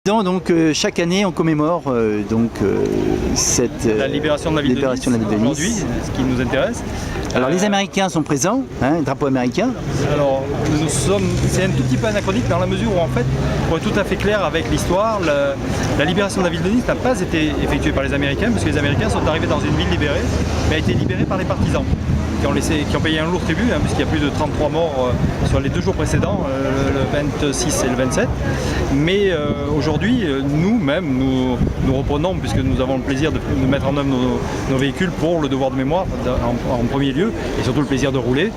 Donc chaque année on commémore la libération de la ville de Nice aujourd'hui, ce qui nous intéresse. Alors les Américains sont présents, drapeau américain. Alors c'est un tout petit peu anachronique dans la mesure où en fait, pour être tout à fait clair avec l'histoire, la libération de la ville de Nice n'a pas été effectuée par les Américains, parce que les Américains sont arrivés dans une ville libérée, mais a été libérée par les partisans. Qui ont payé un lourd tribut, puisqu'il y a plus de 33 morts sur les 2 jours précédents, le 26 et le 27. Mais aujourd'hui, nous reprenons, puisque nous avons le plaisir de mettre en œuvre nos véhicules pour le devoir de mémoire en premier lieu, et surtout le plaisir de rouler.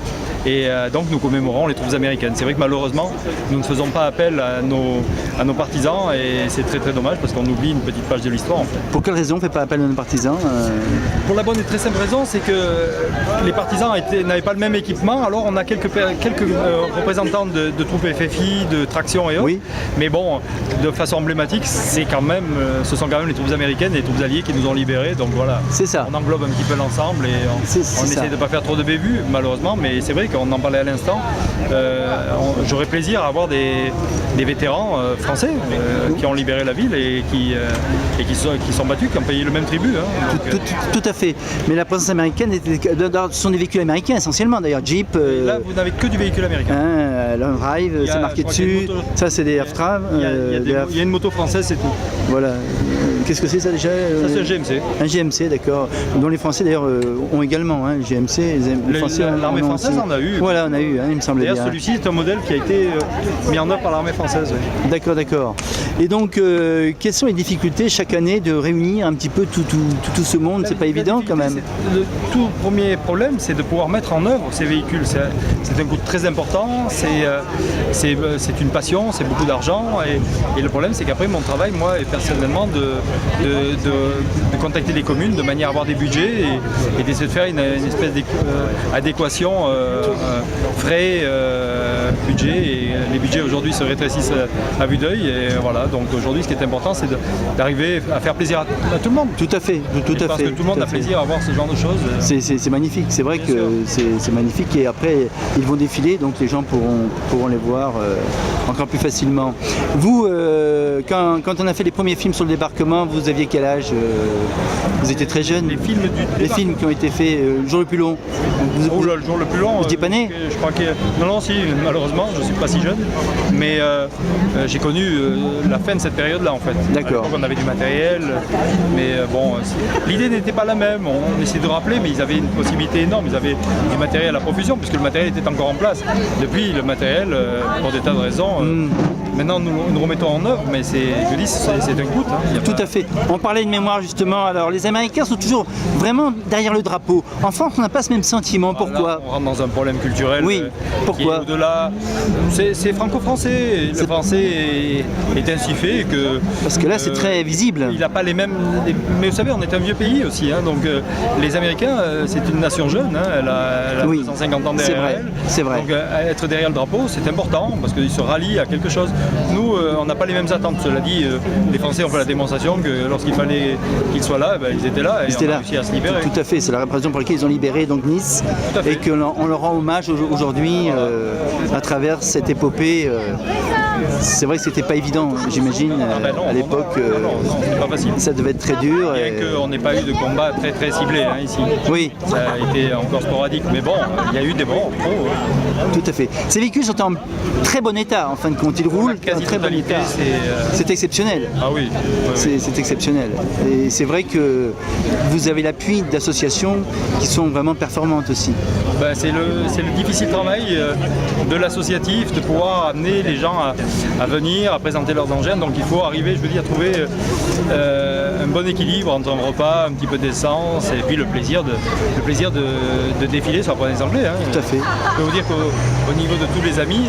Et donc nous commémorons les troupes américaines. C'est vrai que malheureusement, nous ne faisons pas appel à nos partisans, et c'est très très dommage, parce qu'on oublie une petite page de l'histoire en fait. Pour quelle raison on ne fait pas appel à nos partisans Pour la bonne et très simple raison, c'est que les partisans n'avaient pas le même équipement. Alors on a quelques représentants de troupes FFI, de traction et autres. Oui. Mais bon, de façon emblématique, ce sont quand même les troupes américaines et les troupes alliées qui nous ont libérés. Donc voilà, c'est ça. On englobe un petit peu l'ensemble et on essaie de ne pas faire trop de bévues malheureusement. Mais c'est vrai qu'on en parlait à l'instant. J'aurais plaisir à avoir des vétérans français qui ont libéré la ville et qui sont battus, qui ont payé le même tribut. Tout à fait. Mais la présence américaine, ce sont des véhicules américains essentiellement d'ailleurs, Jeep. Là vous n'avez que du véhicule américain. Long Drive, c'est marqué dessus. Ça c'est des F-Trav. Il y a une moto française, c'est tout. Voilà. Qu'est-ce que c'est ça déjà Ça c'est un GMC. Un GMC, d'accord. Dont les Français d'ailleurs ont également un GMC. L'armée française en a eu. Voilà, on a eu, il me semblait bien. D'ailleurs celui-ci est un modèle qui a été mis en œuvre par l'armée française. Oui. D'accord. Et donc, quelles sont les difficultés chaque année de réunir un petit peu tout ce monde? C'est pas évident quand même. Le tout premier problème, c'est de pouvoir mettre en œuvre ces véhicules. C'est un coût très important, c'est une passion, c'est beaucoup d'argent. Et le problème, c'est qu'après, mon travail, moi, est personnellement de contacter les communes de manière à avoir des budgets et d'essayer de faire une espèce d'adéquation frais, budget. Et les budgets aujourd'hui se rétrécissent à vue d'œil. Et voilà, donc aujourd'hui, ce qui est important, c'est d'arriver à faire plaisir à tout le monde. Tout à fait, parce que tout le monde a plaisir à voir ce genre de choses. C'est magnifique, c'est vrai que c'est magnifique, et après ils vont défiler, donc les gens pourront les voir encore plus facilement. Vous, quand on a fait les premiers films sur le débarquement, vous aviez quel âge? Vous étiez très jeune. Les films qui ont été faits, le jour le plus long. Le jour le plus long. Vous n'étiez pas né? Je crois que non, si, malheureusement, je ne suis pas si jeune, mais j'ai connu la fin de cette période-là en fait. D'accord. On avait du matériel, mais bon, l'idée n'était pas la même. On essayait de rappeler, mais ils avaient une possibilité énorme. Ils avaient du matériel à profusion, puisque le matériel était encore en place. Depuis, le matériel, pour des tas de raisons, maintenant nous remettons en œuvre, mais c'est un coût. Tout à fait. On parlait de mémoire justement. Alors, les Américains sont toujours vraiment derrière le drapeau. En France, on n'a pas ce même sentiment. Pourquoi? Là, on rentre dans un problème culturel. Oui. Pourquoi? Qui est au-delà. C'est franco-français. Le français est ainsi fait que. Parce que là, c'est très visible. Il n'a pas les mêmes. Mais vous savez, on est un vieux pays aussi. Donc, les Américains, c'est une nation jeune. Elle a 250 ans derrière elle. C'est vrai. Donc, être derrière le drapeau, c'est important parce qu'ils se rallient à quelque chose. Nous, on n'a pas les mêmes attentes. Cela dit, les Français ont fait la démonstration que lorsqu'il fallait qu'ils soient là, ils étaient là et on a réussi à se libérer. Tout à fait. C'est la raison pour laquelle ils ont libéré donc Nice, et qu'on leur rend hommage aujourd'hui à travers cette épopée. C'est vrai que c'était pas évident, j'imagine, à l'époque. C'était pas facile. Ça devait être très dur. Bien qu'on n'ait pas eu de combat très très ciblé ici. Oui. Ça a été encore sporadique, mais bon, il y a eu des bons. Tout à fait. Ces véhicules sont en très bon état, en fin de compte. Ils roulent en très bon état. C'est exceptionnel. Ah oui. C'est exceptionnel. Et c'est vrai que vous avez l'appui d'associations qui sont vraiment performantes aussi. C'est le difficile travail de l'associatif de pouvoir amener les gens à venir, à présenter leurs engins. Donc il faut arriver, je veux dire, à trouver un bon équilibre entre un repas, un petit peu d'essence et puis le plaisir de défiler sur la province anglaise. Tout à fait. Je peux vous dire qu'au niveau de tous les amis,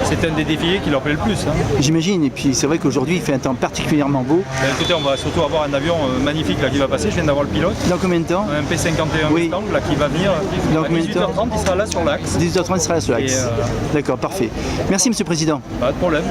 c'est un des défilés qui leur plaît le plus. J'imagine, et puis c'est vrai qu'aujourd'hui il fait un temps particulièrement beau. Écoutez, on va surtout avoir un avion magnifique là, qui va passer, je viens d'avoir le pilote. Dans combien de temps? Un P51 Mustang là, qui va venir. Dans à 18h30, il sera là sur l'axe. 18h30, il sera là sur l'axe. D'accord, parfait. Merci Monsieur le Président. Pas de problème.